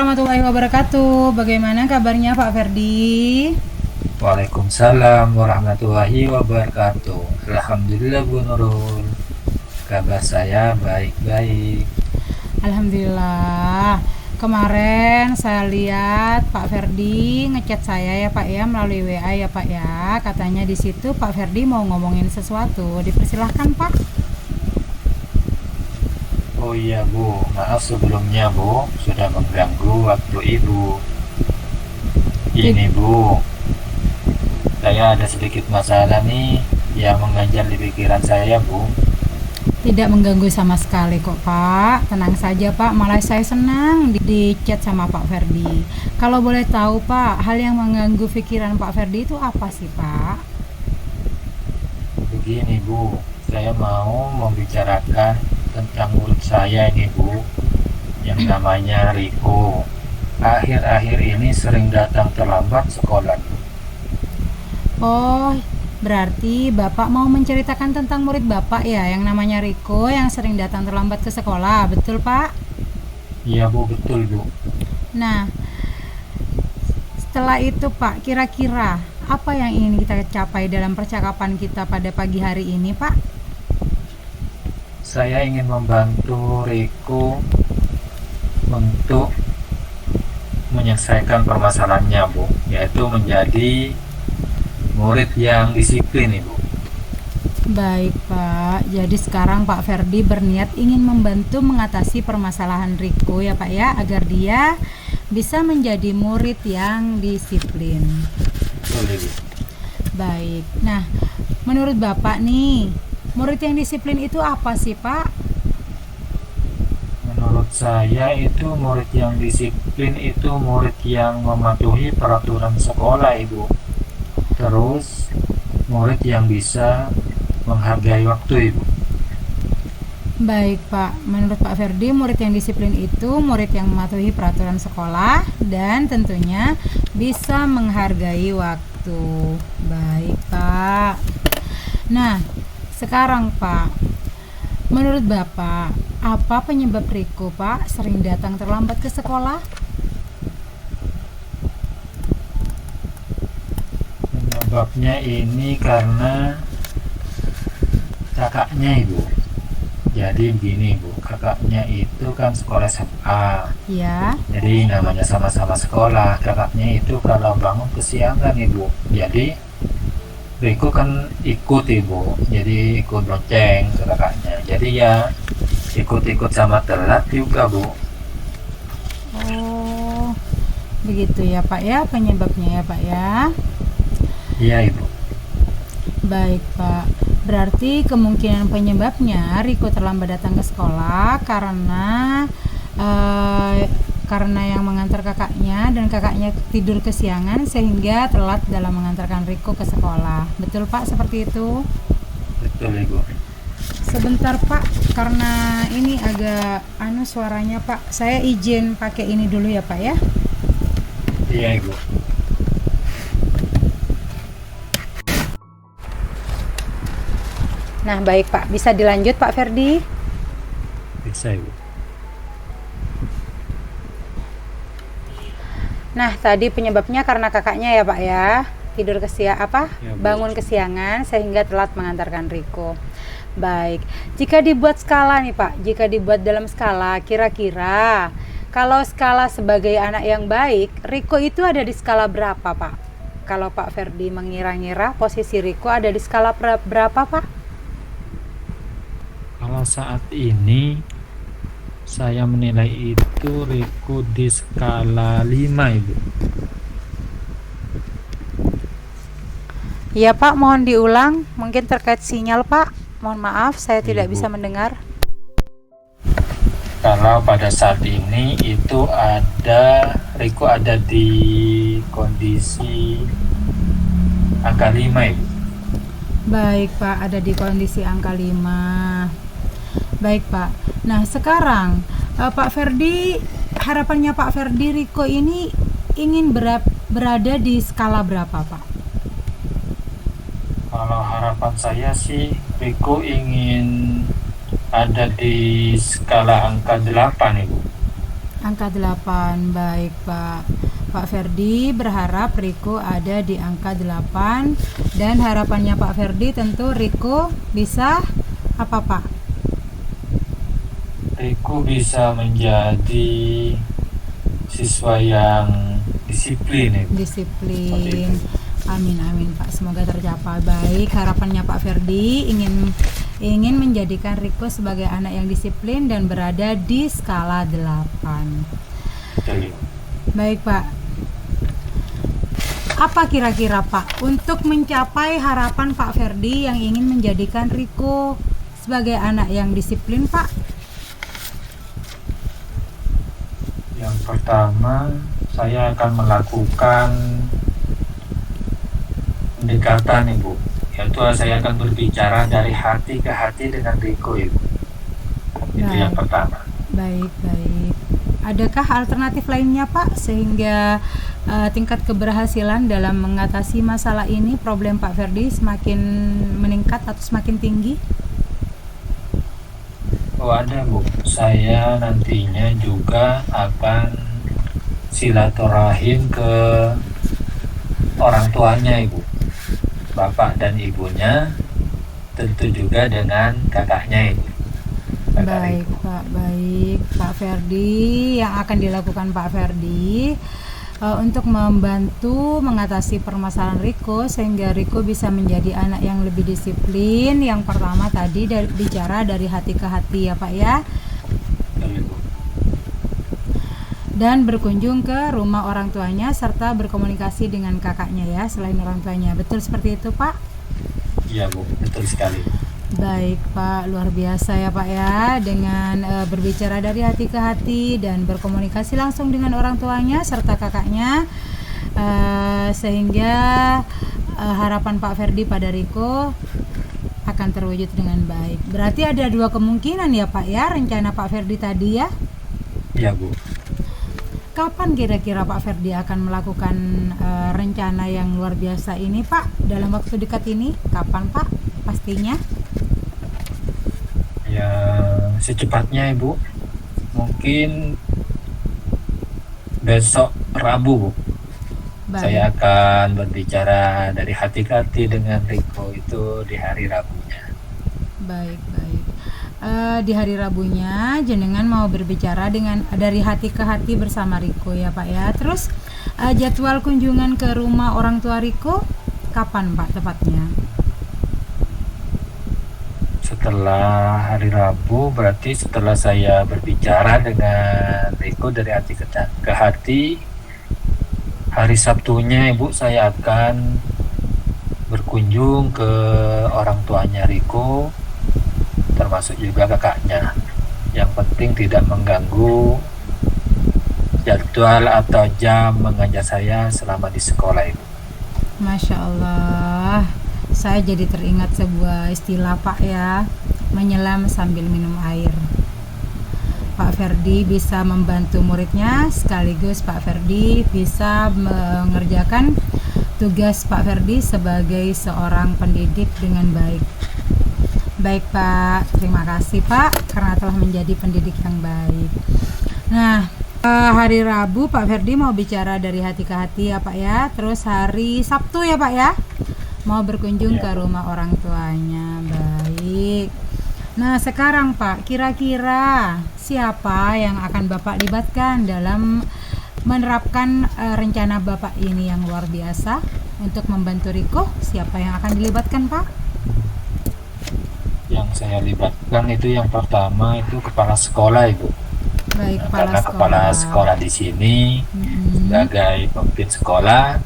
warahmatullahi wabarakatuh. Bagaimana kabarnya Pak Ferdi? Waalaikumsalam warahmatullahi wabarakatuh. Alhamdulillah Bu Nurul. Kabar saya baik-baik. Alhamdulillah. Kemarin saya lihat Pak Ferdi ngechat saya ya Pak ya melalui WA ya Pak ya. Katanya di situ Pak Ferdi mau ngomongin sesuatu. Dipersilahkan Pak. Oh iya Bu, maaf sebelumnya Bu sudah mengganggu waktu Ibu. Ini Bu, saya ada sedikit masalah nih yang mengganjal di pikiran saya Bu. Tidak mengganggu sama sekali kok Pak. Tenang saja Pak, malah saya senang di chat sama Pak Ferdi. Kalau boleh tahu Pak, hal yang mengganggu pikiran Pak Ferdi itu apa sih Pak? Begini Bu, saya mau membicarakan tentang murid saya ini Bu, yang namanya Riko. Akhir-akhir ini sering datang terlambat sekolah. Oh, berarti Bapak mau menceritakan tentang murid Bapak ya, yang namanya Riko yang sering datang terlambat ke sekolah, betul Pak? Iya Bu, betul Bu. Nah, setelah itu Pak, kira-kira apa yang ingin kita capai dalam percakapan kita pada pagi hari ini Pak? Saya ingin membantu Riko untuk menyelesaikan permasalahannya Bu, yaitu menjadi murid yang disiplin Ibu. Baik Pak, jadi sekarang Pak Ferdi berniat ingin membantu mengatasi permasalahan Riko ya Pak ya, agar dia bisa menjadi murid yang disiplin. Betul Ibu. Baik, nah menurut Bapak nih, murid yang disiplin itu apa sih Pak? Menurut saya itu murid yang disiplin itu murid yang mematuhi peraturan sekolah Ibu. Terus murid yang bisa menghargai waktu Ibu. Baik Pak, menurut Pak Ferdi murid yang disiplin itu murid yang mematuhi peraturan sekolah dan tentunya bisa menghargai waktu. Baik Pak. Nah, sekarang Pak, menurut Bapak, apa penyebab Riko Pak sering datang terlambat ke sekolah? Penyebabnya ini karena kakaknya Ibu. Jadi begini Bu, kakaknya itu kan sekolah SMA. Ya. Jadi namanya sama-sama sekolah, kakaknya itu kalau bangun kesiangan Ibu. Jadi Riko kan ikut Ibu, jadi ikut bonceng ke kakaknya. Jadi ya ikut-ikut sama telat juga Bu. Oh, begitu ya Pak ya penyebabnya ya Pak ya. Iya Ibu. Baik Pak, berarti kemungkinan penyebabnya Riko terlambat datang ke sekolah karena yang mengantar kakaknya dan kakaknya tidur kesiangan sehingga telat dalam mengantarkan Riko ke sekolah. Betul Pak, seperti itu? Betul Ibu. Sebentar Pak, karena ini agak suaranya Pak. Saya izin pakai ini dulu ya Pak ya. Iya Ibu. Nah baik Pak, bisa dilanjut Pak Ferdi? Bisa Ibu. Nah tadi penyebabnya karena kakaknya ya Pak ya, tidur Ya, bangun kesiangan sehingga telat mengantarkan Riko. Baik, jika dibuat skala nih Pak, jika dibuat dalam skala, kira-kira kalau skala sebagai anak yang baik, Riko itu ada di skala berapa Pak? Kalau Pak Ferdi mengira-ngira posisi Riko ada di skala berapa Pak? Kalau saat ini saya menilai itu Riko di skala 5 Ibu. Iya Pak, mohon diulang, mungkin terkait sinyal Pak. Mohon maaf, saya tidak Ibu. bisa mendengar. Kalau pada saat ini itu Riko ada di kondisi angka 5 Ibu. Baik Pak, ada di kondisi angka 5. Baik Pak, nah sekarang Pak Ferdi, harapannya Pak Ferdi Riko ini ingin berada di skala berapa Pak? Kalau harapan saya sih Riko ingin ada di skala angka 8 Ibu. Angka 8. Baik, Pak. Pak Ferdi berharap Riko ada di angka 8 dan harapannya Pak Ferdi tentu Riko bisa apa, Pak? Riko bisa menjadi siswa yang disiplin Ibu. Seperti Disiplin. itu. Amin amin, Pak. Semoga tercapai. Baik, harapannya Pak Ferdi ingin menjadikan Riko sebagai anak yang disiplin dan berada di skala 8. Betul, Ibu. Baik, Pak. Apa kira-kira, Pak, untuk mencapai harapan Pak Ferdi yang ingin menjadikan Riko sebagai anak yang disiplin, Pak? Yang pertama, saya akan melakukan pendekatan Ibu, yaitu saya akan berbicara dari hati ke hati dengan Riko Ibu. Itu yang Baik. pertama. Baik, baik. Adakah alternatif lainnya, Pak, sehingga tingkat keberhasilan dalam mengatasi masalah ini, problem Pak Ferdi semakin meningkat atau semakin tinggi? Oh ada Bu, saya nantinya juga akan silaturahim ke orang tuanya Ibu, bapak dan ibunya, tentu juga dengan kakaknya Ibu. Kakak Baik, Riko. Pak. Baik, Pak Ferdi. Yang akan dilakukan Pak Ferdi untuk membantu mengatasi permasalahan Riko sehingga Riko bisa menjadi anak yang lebih disiplin. Yang pertama tadi bicara dari hati ke hati ya, Pak ya. Betul, Ibu. Dan berkunjung ke rumah orang tuanya serta berkomunikasi dengan kakaknya ya, selain orang tuanya. Betul seperti itu, Pak? Iya Bu, betul sekali. Baik, Pak, luar biasa ya, Pak ya, dengan berbicara dari hati ke hati dan berkomunikasi langsung dengan orang tuanya serta kakaknya, sehingga harapan Pak Ferdi pada Riko akan terwujud dengan baik. Berarti ada dua kemungkinan ya, Pak ya, rencana Pak Ferdi tadi ya. Iya Bu. Kapan kira-kira Pak Ferdi akan melakukan rencana yang luar biasa ini, Pak? Dalam waktu dekat ini, kapan, Pak? Pastinya? Ya secepatnya Ibu, mungkin besok Rabu Bu. Saya Baik, akan berbicara dari hati ke hati dengan Riko itu di hari Rabunya. baik, baik. Di hari Rabunya, jenengan mau berbicara dengan dari hati ke hati bersama Riko ya, Pak ya. Terus jadwal kunjungan ke rumah orang tua Riko kapan, Pak, tepatnya? Setelah hari Rabu, berarti setelah saya berbicara dengan Riko dari hati ke hati, hari Sabtunya Ibu saya akan berkunjung ke orang tuanya Riko, termasuk juga kakaknya. Yang penting tidak mengganggu jadwal atau jam mengajar saya selama di sekolah Ibu. Masya Allah, saya jadi teringat sebuah istilah, Pak ya, menyelam sambil minum air. Pak Ferdi bisa membantu muridnya, sekaligus Pak Ferdi bisa mengerjakan tugas Pak Ferdi sebagai seorang pendidik dengan baik. Baik, Pak, terima kasih Pak karena telah menjadi pendidik yang baik. Nah, hari Rabu Pak Ferdi mau bicara dari hati ke hati ya, Pak ya. Terus hari Sabtu ya, Pak ya, mau berkunjung Ya. ke rumah orang tuanya. Baik. Nah, sekarang Pak, kira-kira siapa yang akan Bapak libatkan dalam menerapkan rencana Bapak ini yang luar biasa untuk membantu Riko? Siapa yang akan dilibatkan, Pak? Yang saya libatkan itu yang pertama itu kepala sekolah Ibu. Baik, Nah, kepala karena kepala sekolah di sini Mm-mm. sebagai pemimpin sekolah,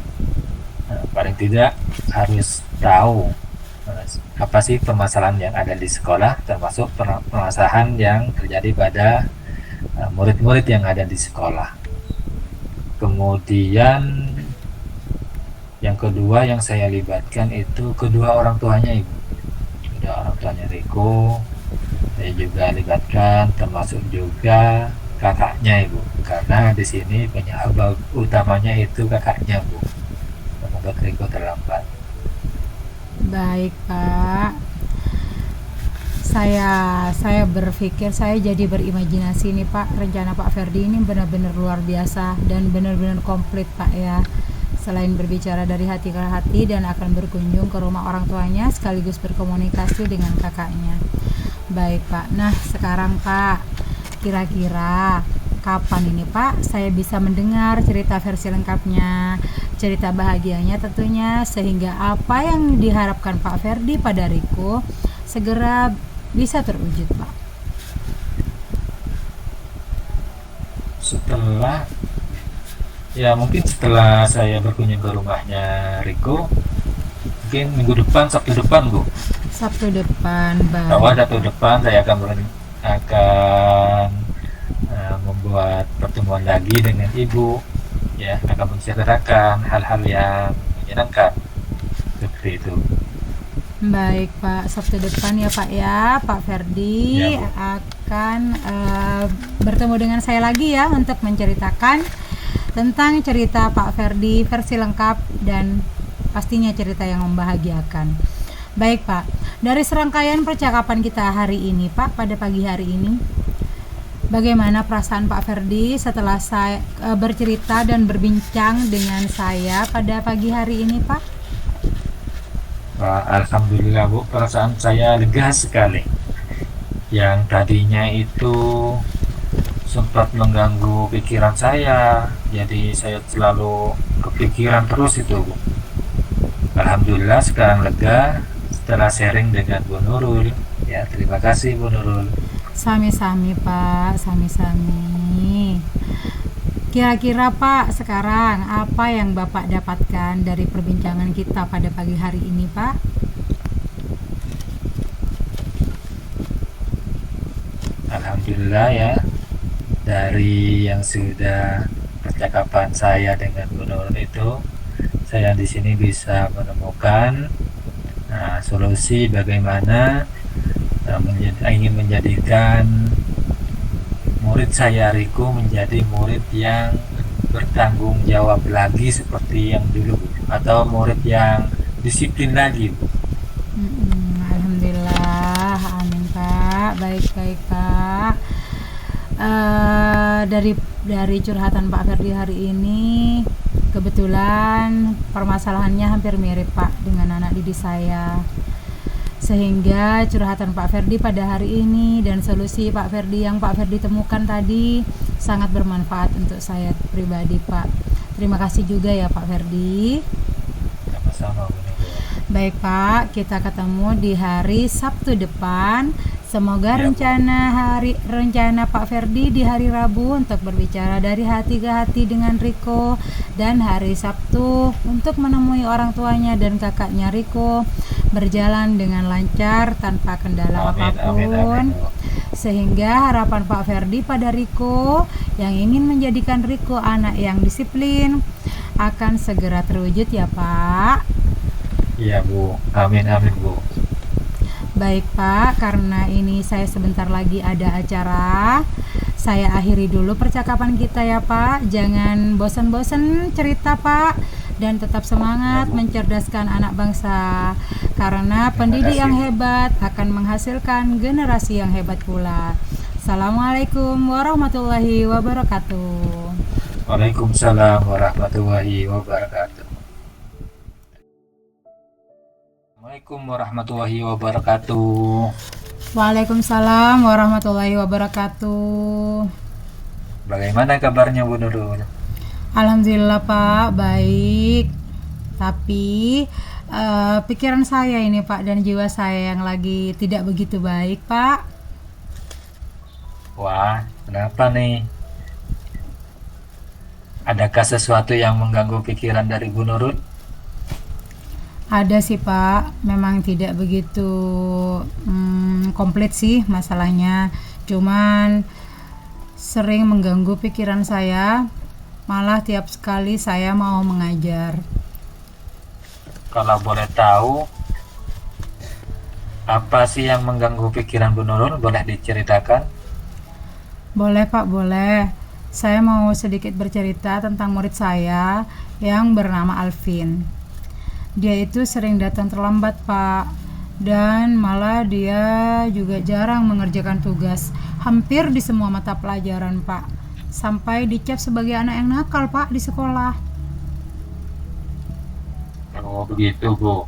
paling tidak harus tahu apa sih permasalahan yang ada di sekolah, termasuk permasalahan yang terjadi pada murid-murid yang ada di sekolah. Kemudian yang kedua yang saya libatkan itu kedua orang tuanya Ibu. Kedua orang tuanya Riko saya juga libatkan, termasuk juga kakaknya Ibu, karena di sini penyebab utamanya itu kakaknya Bu, membuat Riko terlambat. Baik, Pak. Saya berpikir, saya jadi berimajinasi nih Pak, rencana Pak Ferdi ini benar-benar luar biasa dan benar-benar komplit Pak ya. Selain berbicara dari hati ke hati dan akan berkunjung ke rumah orang tuanya sekaligus berkomunikasi dengan kakaknya. Baik Pak, nah sekarang Pak, kira-kira kapan ini Pak saya bisa mendengar cerita versi lengkapnya, cerita bahagianya tentunya, sehingga apa yang diharapkan Pak Ferdi pada Riko segera bisa terwujud Pak. Mungkin setelah saya berkunjung ke rumahnya Riko, mungkin minggu depan, Sabtu depan Bu. Sabtu depan Bahwa baik. Sabtu depan saya akan membuat pertemuan lagi dengan Ibu, ya, akan menceritakan hal-hal yang menyenangkan seperti itu. Baik Pak, Sabtu depan ya Pak ya, Pak Ferdi Ya, Bu. akan bertemu dengan saya lagi ya untuk menceritakan tentang cerita Pak Ferdi versi lengkap dan pastinya cerita yang membahagiakan. Baik Pak, dari serangkaian percakapan kita hari ini Pak, pada pagi hari ini, bagaimana perasaan Pak Ferdi setelah saya bercerita dan berbincang dengan saya pada pagi hari ini Pak? Alhamdulillah Bu, perasaan saya lega sekali. Yang tadinya itu sempat mengganggu pikiran saya, jadi saya selalu kepikiran terus itu Bu. Alhamdulillah sekarang lega setelah sharing dengan Bu Nurul. Ya, terima kasih Bu Nurul. Sami-sami Pak, sami-sami. Kira-kira Pak, sekarang apa yang Bapak dapatkan dari perbincangan kita pada pagi hari ini Pak? Alhamdulillah ya, dari yang sudah percakapan saya dengan Bu Nurul itu, saya di sini bisa menemukan solusi bagaimana ingin menjadikan murid saya Riko menjadi murid yang bertanggung jawab lagi seperti yang dulu Bu, atau murid yang disiplin lagi Bu. Alhamdulillah, amin Pak, baik-baik Pak. Dari curhatan Pak Ferdi hari ini, kebetulan permasalahannya hampir mirip Pak dengan anak didik saya, sehingga curhatan Pak Ferdi pada hari ini dan solusi Pak Ferdi yang Pak Ferdi temukan tadi sangat bermanfaat untuk saya pribadi Pak. Terima kasih juga ya Pak Ferdi. Sama-sama Bu Nurul. Baik Pak, kita ketemu di hari Sabtu depan. Semoga Ya, Bu. rencana Pak Ferdi di hari Rabu untuk berbicara dari hati ke hati dengan Riko, dan hari Sabtu untuk menemui orang tuanya dan kakaknya Riko berjalan dengan lancar tanpa kendala Amin, amin, apapun, amin Bu. sehingga harapan Pak Ferdi pada Riko yang ingin menjadikan Riko anak yang disiplin akan segera terwujud ya Pak. Iya Bu, amin amin Bu. Baik Pak, karena ini saya sebentar lagi ada acara, saya akhiri dulu percakapan kita ya Pak. Jangan bosan-bosan cerita Pak, dan tetap semangat Ya, Bu. mencerdaskan anak bangsa, karena Terima pendidik kasih. yang hebat akan menghasilkan generasi yang hebat pula. Assalamualaikum warahmatullahi wabarakatuh. Waalaikumsalam warahmatullahi wabarakatuh. Assalamualaikum warahmatullahi wabarakatuh. Waalaikumsalam warahmatullahi wabarakatuh. Bagaimana kabarnya Bu Nurul? Alhamdulillah Pak, baik. Tapi pikiran saya ini Pak dan jiwa saya yang lagi tidak begitu baik Pak. Wah, kenapa nih? Adakah sesuatu yang mengganggu pikiran dari Bu Nurul? Ada sih Pak, memang tidak begitu komplit sih masalahnya. Cuman sering mengganggu pikiran saya, malah tiap sekali saya mau mengajar. Kalau boleh tahu, apa sih yang mengganggu pikiran Bu Nurul? Boleh diceritakan? Boleh Pak, boleh. Saya mau sedikit bercerita tentang murid saya yang bernama Alvin. Dia itu sering datang terlambat Pak, dan malah dia juga jarang mengerjakan tugas hampir di semua mata pelajaran, Pak. Sampai dicap sebagai anak yang nakal, Pak, di sekolah. Oh, begitu, Bu.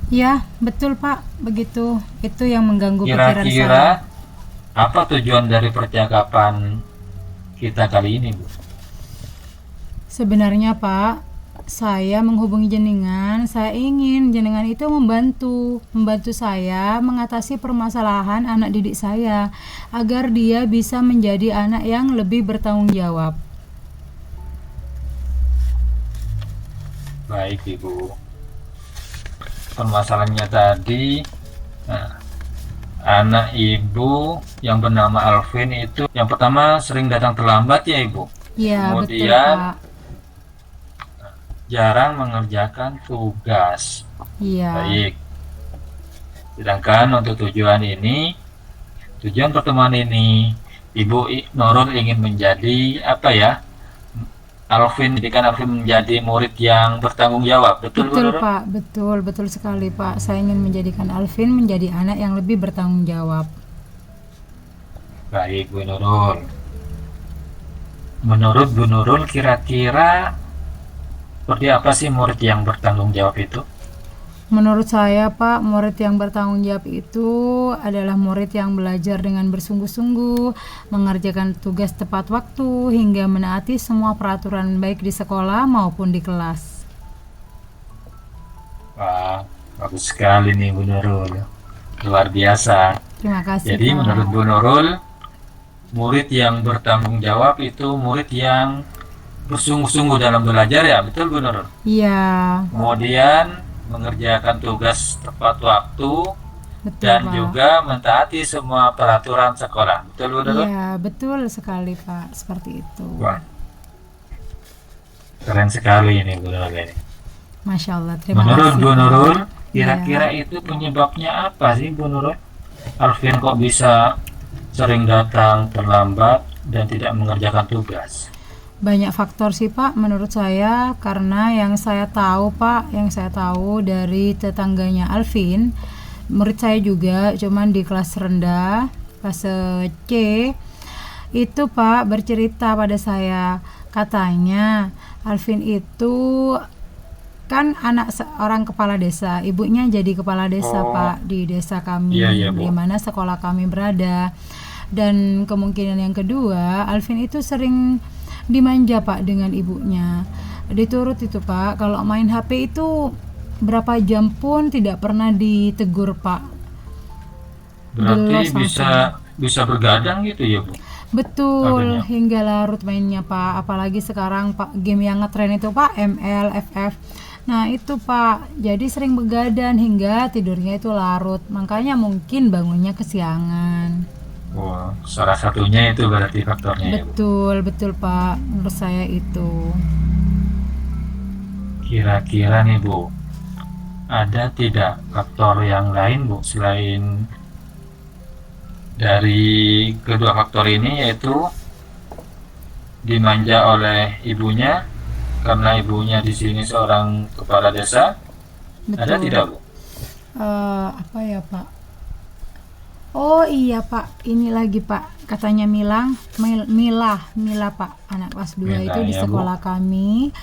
Ya, betul, Pak. Begitu. Itu yang mengganggu pikiran saya. Kira-kira apa tujuan dari percakapan kita kali ini, Bu? Sebenarnya, Pak, saya menghubungi jenengan, saya ingin jenengan itu membantu saya mengatasi permasalahan anak didik saya agar dia bisa menjadi anak yang lebih bertanggung jawab. Baik, Ibu. Permasalahannya tadi, nah, anak Ibu yang bernama Alvin itu yang pertama sering datang terlambat ya, Ibu. Ya, betul, Kemudian Pak. jarang mengerjakan tugas. Iya, Baik. Sedangkan untuk tujuan pertemuan ini, Ibu Nurul ingin menjadi apa ya? Alvin menjadi murid yang bertanggung jawab. Betul, Bu betul, Nurul? Pak. Betul sekali, Pak. Saya ingin menjadikan Alvin menjadi anak yang lebih bertanggung jawab. Baik, Bu Nurul. Menurut Bu Nurul, kira-kira seperti apa sih murid yang bertanggung jawab itu? Menurut saya, Pak, murid yang bertanggung jawab itu adalah murid yang belajar dengan bersungguh-sungguh, mengerjakan tugas tepat waktu, hingga menaati semua peraturan baik di sekolah maupun di kelas. Wah, bagus sekali nih Bu Nurul. Luar biasa. Terima kasih, Jadi Pak. menurut Bu Nurul, murid yang bertanggung jawab itu murid yang bersungguh-sungguh dalam belajar ya, betul Bu Nurul? Iya, Kemudian mengerjakan tugas tepat waktu betul, dan Pak. juga mentaati semua peraturan sekolah. Betul Bu Nurul? Iya, betul sekali, Pak. Seperti itu. Wah, keren sekali ini Bu Nurul ini. Masya Allah, terima Menurut kasih, Bu Pak. Nurul, Iya. kira-kira itu penyebabnya apa sih Bu Nurul? Alvin kok bisa sering datang terlambat dan tidak mengerjakan tugas? Banyak faktor sih, Pak, menurut saya, karena yang saya tahu, Pak, yang saya tahu dari tetangganya Alvin, murid saya juga, cuman di kelas rendah, kelas C, itu, Pak, bercerita pada saya, katanya Alvin itu kan anak seorang kepala desa, ibunya jadi kepala desa, Oh, Pak, di desa kami, iya di Bu. mana sekolah kami berada. Dan kemungkinan yang kedua, Alvin itu sering dimanja, Pak, dengan ibunya. Diturut itu, Pak, kalau main HP itu berapa jam pun tidak pernah ditegur, Pak. Berarti Jelas langsung. bisa bergadang gitu ya Bu? Betul, Adanya. hingga larut mainnya, Pak. Apalagi sekarang, Pak, game yang ngetren itu, Pak, ML, FF. Nah, itu, Pak. Jadi sering begadang hingga tidurnya itu larut. Makanya mungkin bangunnya kesiangan. Wah, salah satunya itu berarti faktornya ya Bu. Betul, Pak. Menurut saya itu. Kira-kira nih Bu, ada tidak faktor yang lain Bu selain dari kedua faktor ini, yaitu dimanja oleh ibunya karena ibunya di sini seorang kepala desa? Ada Betul. tidak Bu? Apa ya, Pak? Oh iya, Pak, ini lagi, Pak, katanya Mila, Pak, anak kelas 2 Mila itu di ya Bu. sekolah kami.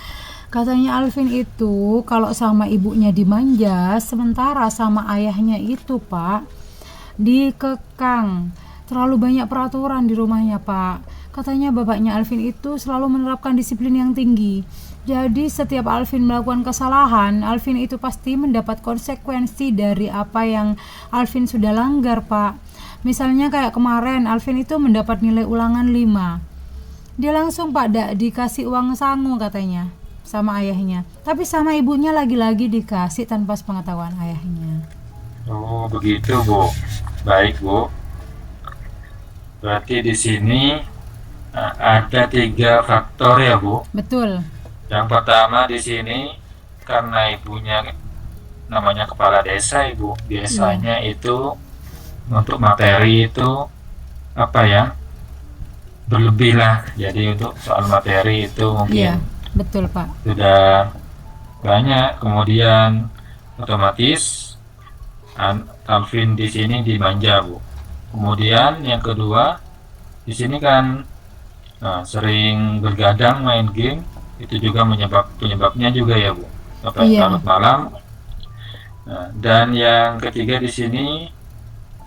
Katanya Alvin itu kalau sama ibunya dimanja, sementara sama ayahnya itu, Pak, dikekang. Terlalu banyak peraturan di rumahnya, Pak. Katanya bapaknya Alvin itu selalu menerapkan disiplin yang tinggi. Jadi setiap Alvin melakukan kesalahan, Alvin itu pasti mendapat konsekuensi dari apa yang Alvin sudah langgar, Pak. Misalnya kayak kemarin Alvin itu mendapat nilai ulangan 5. Dia langsung, Pak, dikasih uang sangu katanya sama ayahnya. Tapi sama ibunya lagi-lagi dikasih tanpa sepengetahuan ayahnya. Oh, begitu Bu. Baik Bu. Berarti di sini ada 3 faktor ya Bu. Betul. Yang pertama di sini karena ibunya namanya kepala desa Ibu. Biasanya itu untuk materi itu apa ya? Berlebih lah. Jadi untuk soal materi itu Iya, mungkin betul, Pak. sudah banyak. Kemudian otomatis Alvin di sini dimanja, Bu. Kemudian yang kedua, di sini kan sering bergadang main game, itu juga penyebabnya juga ya, Bu, sampai Iya, larut malam. Dan yang ketiga di sini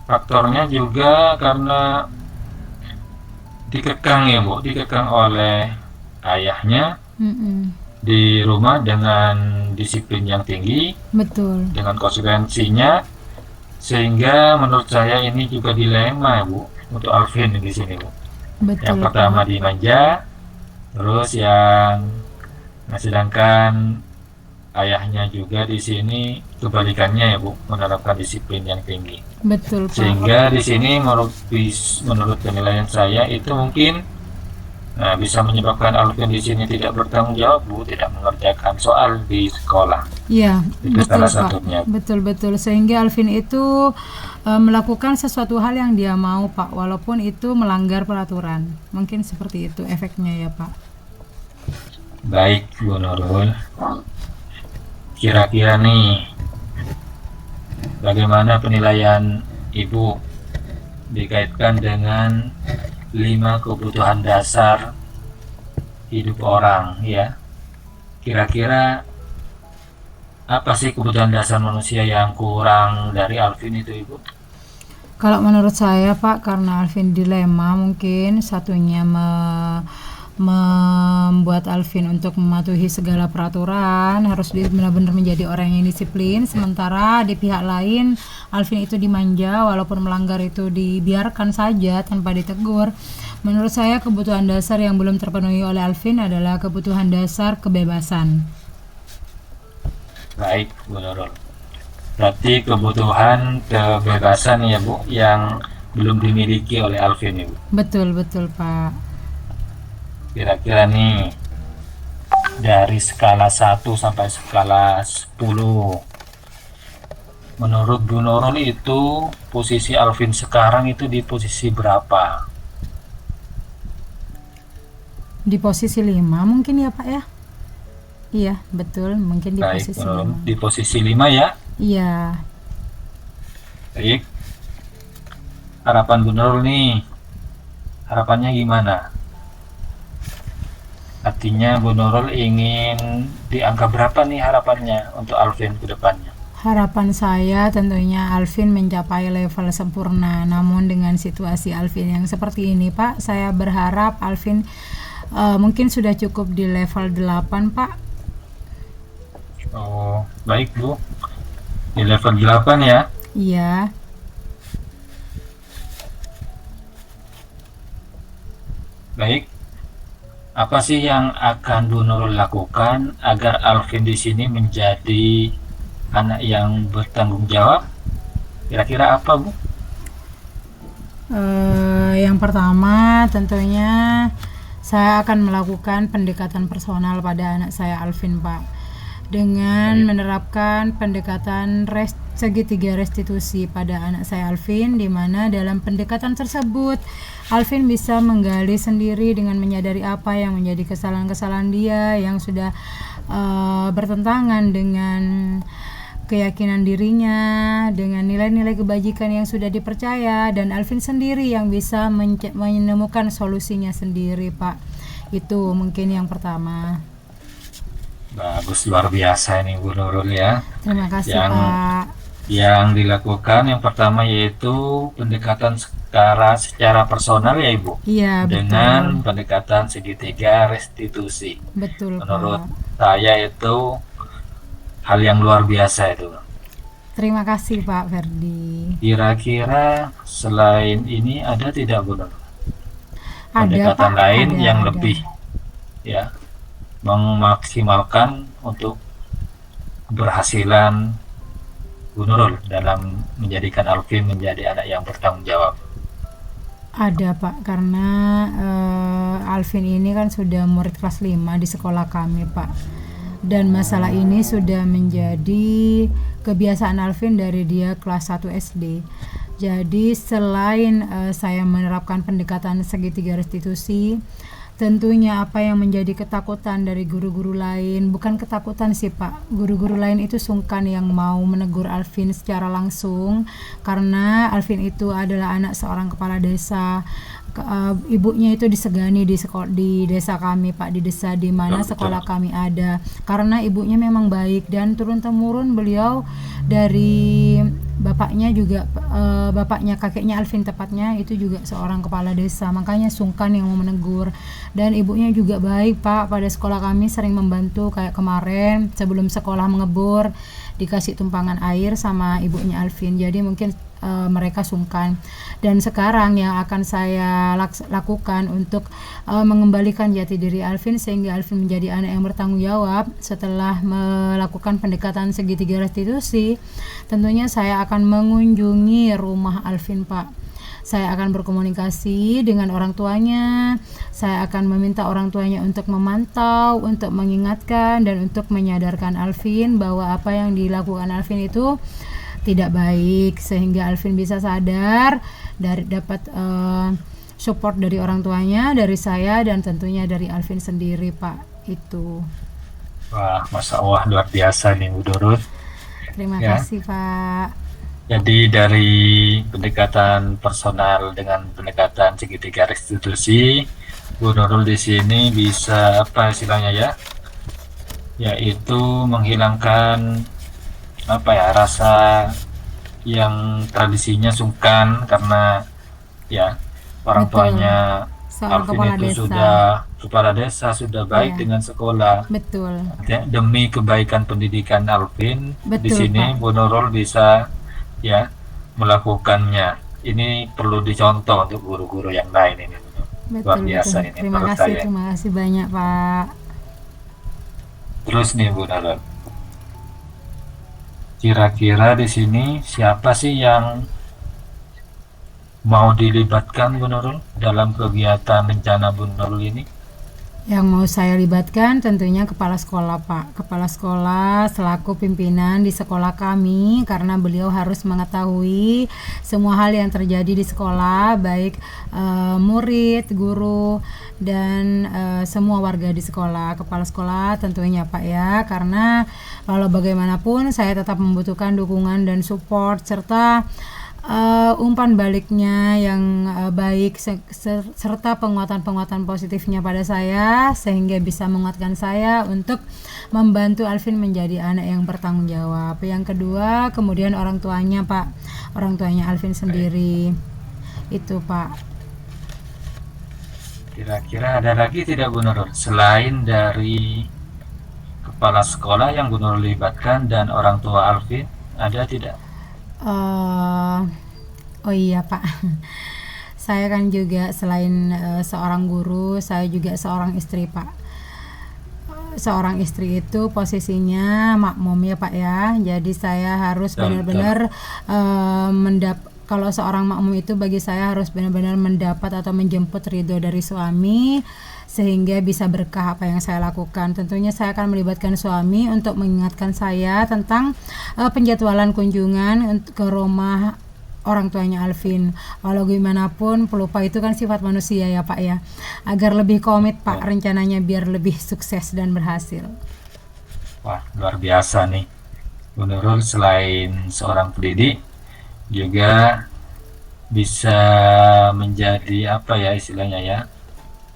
faktornya juga karena dikekang ya, Bu, dikekang oleh ayahnya mm-mm. di rumah dengan disiplin yang tinggi, Betul, dengan konsekuensinya, sehingga menurut saya ini juga dilema ya, Bu, untuk Alvin di sini, Bu. Yang betul pertama Pak. dimanja, terus sedangkan ayahnya juga di sini kebalikannya ya, Bu, menerapkan disiplin yang tinggi. Betul Pak. Sehingga di sini menurut penilaian saya itu mungkin bisa menyebabkan Alvin di sini tidak bertanggung jawab, Bu, tidak mengerjakan soal di sekolah. Iya, Itu betul salah Pak. satunya. Betul-betul. Sehingga Alvin itu melakukan sesuatu hal yang dia mau Pak, walaupun itu melanggar peraturan. Mungkin seperti itu efeknya ya Pak. Baik, Bu Nurul. Kira-kira nih, bagaimana penilaian Ibu dikaitkan dengan 5 kebutuhan dasar hidup orang ya? Kira-kira apa sih kebutuhan dasar manusia yang kurang dari Alvin itu, Ibu? Kalau menurut saya Pak, karena Alvin dilema, mungkin satunya membuat Alvin untuk mematuhi segala peraturan, harus benar-benar menjadi orang yang disiplin. Sementara di pihak lain, Alvin itu dimanja, walaupun melanggar itu dibiarkan saja tanpa ditegur. Menurut saya kebutuhan dasar yang belum terpenuhi oleh Alvin adalah kebutuhan dasar kebebasan. Baik, Bu Nurul. Berarti kebutuhan kebebasan ya, Bu, yang belum dimiliki oleh Alvin, Ibu. Betul Pak. Kira-kira nih, dari skala 1 sampai skala 10, menurut Bu Nurul itu posisi Alvin sekarang itu di posisi berapa? Di posisi 5 mungkin ya Pak ya. Iya, betul, mungkin di Baik, posisi Bu Nurul. 5. Di posisi 5 ya. Iya. Baik. Harapan Bu Nurul nih, harapannya gimana? Artinya Bu Nurul ingin di angka berapa nih harapannya untuk Alvin ke depannya? Harapan saya tentunya Alvin mencapai level sempurna. Namun dengan situasi Alvin yang seperti ini Pak, saya berharap Alvin mungkin sudah cukup di level 8 Pak. Oh, baik Bu. Di level 8 ya. Iya. Baik. Apa sih yang akan Bu Nurul lakukan agar Alvin di sini menjadi anak yang bertanggung jawab? Kira-kira apa, Bu? Yang pertama tentunya saya akan melakukan pendekatan personal pada anak saya Alvin Pak, dengan menerapkan pendekatan segitiga restitusi pada anak saya Alvin, di mana dalam pendekatan tersebut Alvin bisa menggali sendiri dengan menyadari apa yang menjadi kesalahan-kesalahan dia yang sudah bertentangan dengan keyakinan dirinya, dengan nilai-nilai kebajikan yang sudah dipercaya, dan Alvin sendiri yang bisa menemukan solusinya sendiri Pak. Itu mungkin yang pertama. Bagus, luar biasa ini Bu Nurul ya. Terima kasih Yang Pak. yang dilakukan yang pertama yaitu pendekatan secara personal ya Ibu. Iya, Dengan betul. pendekatan segitiga restitusi. Betul Menurut Pak. saya itu hal yang luar biasa itu. Terima kasih Pak Ferdi. Kira-kira selain ini ada tidak Bu Nurul Ada pendekatan Pak, lain ada, yang ada. lebih ya memaksimalkan untuk keberhasilan Bu Nurul dalam menjadikan Alvin menjadi anak yang bertanggung jawab? Ada Pak, karena Alvin ini kan sudah murid kelas 5 di sekolah kami Pak. Dan masalah ini sudah menjadi kebiasaan Alvin dari dia kelas 1 SD. Jadi selain saya menerapkan pendekatan segitiga restitusi, tentunya apa yang menjadi ketakutan dari guru-guru lain, bukan ketakutan sih Pak, guru-guru lain itu sungkan yang mau menegur Alvin secara langsung, karena Alvin itu adalah anak seorang kepala desa. Ibunya itu disegani di desa kami Pak, di desa di mana sekolah kami ada, karena ibunya memang baik dan turun temurun beliau dari bapaknya juga, bapaknya kakeknya Alvin tepatnya itu juga seorang kepala desa, makanya sungkan yang mau menegur. Dan ibunya juga baik Pak, pada sekolah kami sering membantu, kayak kemarin sebelum sekolah mengebur dikasih tumpangan air sama ibunya Alvin, jadi mungkin mereka sungkan. Dan sekarang yang akan saya lakukan untuk mengembalikan jati diri Alvin sehingga Alvin menjadi anak yang bertanggung jawab setelah melakukan pendekatan segitiga restitusi, tentunya saya akan mengunjungi rumah Alvin Pak. Saya akan berkomunikasi dengan orang tuanya, saya akan meminta orang tuanya untuk memantau, untuk mengingatkan dan untuk menyadarkan Alvin bahwa apa yang dilakukan Alvin itu tidak baik, sehingga Alvin bisa sadar, dari dapat support dari orang tuanya, dari saya, dan tentunya dari Alvin sendiri Pak. Itu. Wah, Masya Allah, luar biasa nih Bu Nurul. Terima Ya. kasih Pak. Jadi dari pendekatan personal dengan pendekatan segitiga restitusi, Bu Nurul di sini bisa apa istilahnya ya, yaitu menghilangkan apa ya, rasa yang tradisinya sungkan karena ya orang Betul. tuanya Seorang Alvin kepala itu desa. sudah kepala desa, sudah baik Iya. dengan sekolah. Betul. Ya, demi kebaikan pendidikan Alvin, di Betul, sini Pak. Bu Nurul bisa ya melakukannya. Ini perlu dicontoh untuk guru-guru yang lain ini. Luar Betul, biasa betul. ini Terima menurut kasih, saya. terima kasih banyak Pak. Terus nih Bu Nurul, kira-kira di sini siapa sih yang mau dilibatkan Bu Nurul dalam kegiatan rencana Bu Nurul ini? Yang mau saya libatkan tentunya kepala sekolah Pak. Kepala sekolah selaku pimpinan di sekolah kami, karena beliau harus mengetahui semua hal yang terjadi di sekolah, baik murid, guru, dan semua warga di sekolah. Kepala sekolah tentunya Pak ya, karena walau bagaimanapun saya tetap membutuhkan dukungan dan support serta umpan baliknya yang baik, serta penguatan-penguatan positifnya pada saya, sehingga bisa menguatkan saya untuk membantu Alvin menjadi anak yang bertanggung jawab. Yang kedua, kemudian orang tuanya Pak, orang tuanya Alvin sendiri. Itu Pak. Kira-kira ada lagi tidak Bu Nurul selain dari kepala sekolah yang Bu Nurul libatkan dan orang tua Alvin, ada tidak? Oh iya Pak, saya kan juga selain seorang guru, saya juga seorang istri Pak. Seorang istri itu posisinya makmum ya Pak ya, jadi saya harus benar-benar kalau seorang makmum itu bagi saya harus benar-benar mendapat atau menjemput ridho dari suami sehingga bisa berkah apa yang saya lakukan. Tentunya saya akan melibatkan suami untuk mengingatkan saya tentang penjadwalan kunjungan ke rumah orang tuanya Alvin. Walau gimana pun pelupa itu kan sifat manusia ya Pak ya, agar lebih komit Pak rencananya biar lebih sukses dan berhasil. Wah, luar biasa nih Bu Nurul, selain seorang pendidik juga bisa menjadi apa ya istilahnya ya,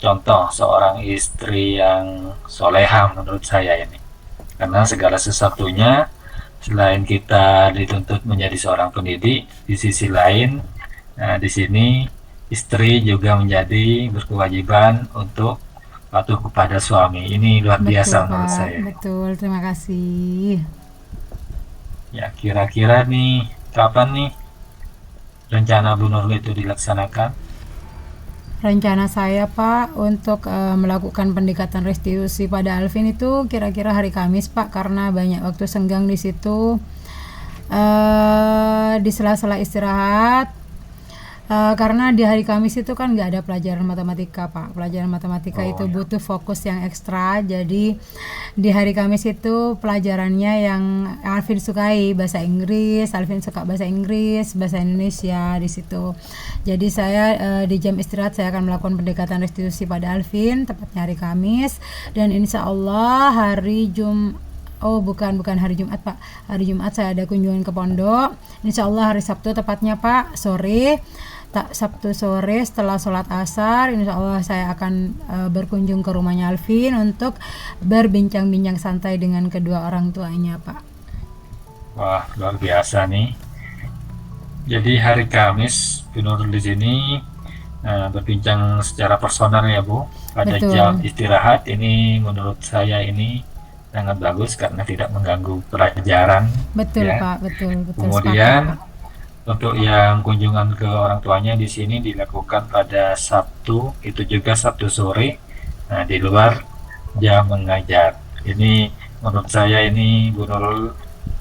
contoh seorang istri yang soleha menurut saya ini, karena segala sesuatunya selain kita dituntut menjadi seorang pendidik, di sisi lain di sini istri juga menjadi berkewajiban untuk patuh kepada suami. Ini luar biasa Betul menurut Pak, saya. betul, terima kasih. Ya, kira-kira nih kapan nih rencana Bu Nurul itu dilaksanakan? Rencana saya Pak untuk melakukan pendekatan restitusi pada Alvin itu kira-kira hari Kamis Pak, karena banyak waktu senggang di situ. Di sela-sela istirahat Karena di hari Kamis itu kan nggak ada pelajaran matematika, Pak. Pelajaran matematika Oh itu ya. butuh fokus yang ekstra. Jadi di hari Kamis itu pelajarannya yang Alvin sukai, bahasa Inggris. Alvin suka bahasa Inggris, bahasa Indonesia di situ. Jadi saya di jam istirahat saya akan melakukan pendekatan restitusi pada Alvin, tepatnya hari Kamis. Dan insya Allah hari Oh, bukan hari Jumat, Pak. Hari Jumat saya ada kunjungan ke pondok. Insya Allah hari Sabtu tepatnya, Pak, sore. Sabtu sore setelah sholat asar, insya Allah saya akan berkunjung ke rumahnya Alvin untuk berbincang-bincang santai dengan kedua orang tuanya, Pak. Wah, luar biasa nih. Jadi hari Kamis, Bu Nurul di sini berbincang secara personal ya Bu. Pada jam Betul, istirahat ini menurut saya ini sangat bagus karena tidak mengganggu pelajaran betul, ya. Pak, betul sepakat, Kemudian Pak. untuk yang kunjungan ke orang tuanya di sini dilakukan pada Sabtu, itu juga Sabtu sore. Nah, di luar jam mengajar. Ini menurut saya ini Bu Nurul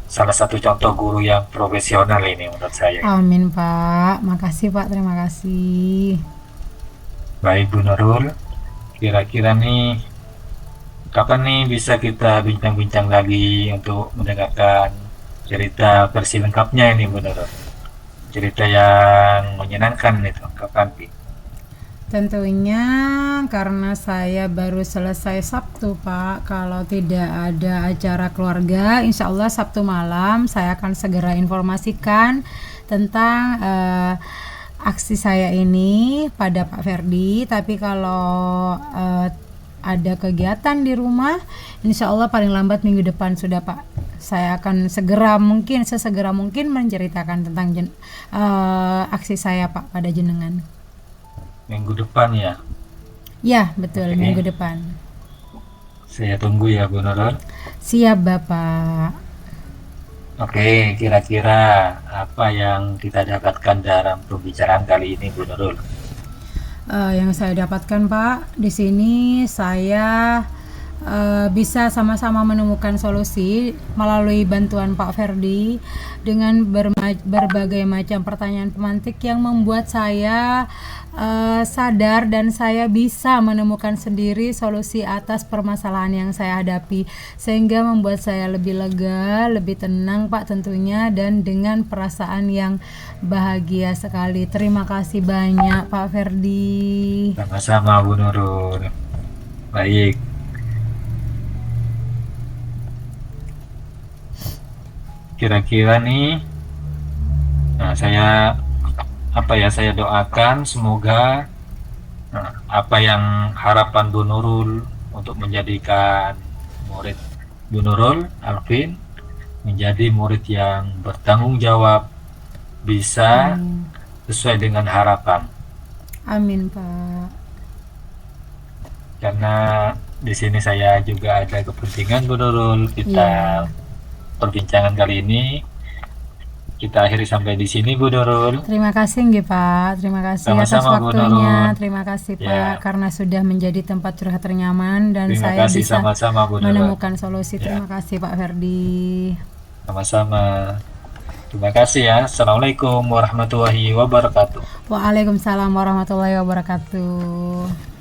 salah satu contoh guru yang profesional ini menurut saya. Amin, Pak. Makasih, Pak. Terima kasih. Baik Bu Nurul, kira-kira nih kapan nih bisa kita bincang-bincang lagi untuk mendengarkan cerita versi lengkapnya ini Bu Nurul. Cerita yang menyenangkan itu kapan Pi? Tentunya karena saya baru selesai Sabtu, Pak. Kalau tidak ada acara keluarga, insya Allah Sabtu malam saya akan segera informasikan tentang aksi saya ini pada Pak Ferdi. Tapi kalau ada kegiatan di rumah, insya Allah paling lambat minggu depan sudah, Pak. Saya akan sesegera mungkin menceritakan tentang aksi saya, Pak, pada jenengan. Minggu depan ya. Ya, betul, minggu Oke, depan. saya tunggu ya Bu Nurul. Siap, Bapak. Oke, kira-kira apa yang kita dapatkan dalam pembicaraan kali ini Bu Nurul? Yang saya dapatkan, Pak, di sini saya bisa sama-sama menemukan solusi melalui bantuan Pak Ferdi dengan berbagai macam pertanyaan pemantik yang membuat saya sadar dan saya bisa menemukan sendiri solusi atas permasalahan yang saya hadapi, sehingga membuat saya lebih lega, lebih tenang, Pak, tentunya, dan dengan perasaan yang bahagia sekali. Terima kasih banyak, Pak Ferdi. Sama-sama Bu Nurul. Baik, kira-kira nih, nah saya doakan semoga apa yang harapan Bu Nurul untuk menjadikan murid Bu Nurul, Alvin, menjadi murid yang bertanggung jawab, bisa Amin. sesuai dengan harapan. Amin, Pak. Karena di sini saya juga ada kepentingan Bu Nurul, kita Iya. perbincangan kali ini kita akhiri sampai di sini Bu Nurul. Terima kasih nggih, Pak. Terima kasih atas Sama-sama Bu waktunya. Nurul. Terima kasih, Pak, Ya, karena sudah menjadi tempat curhat ternyaman dan terima saya kasih bisa sama-sama Bu Nurul. menemukan solusi. Ya, Terima kasih, Pak Ferdi. sama-sama. Terima kasih ya. Assalamualaikum warahmatullahi wabarakatuh. Waalaikumsalam warahmatullahi wabarakatuh.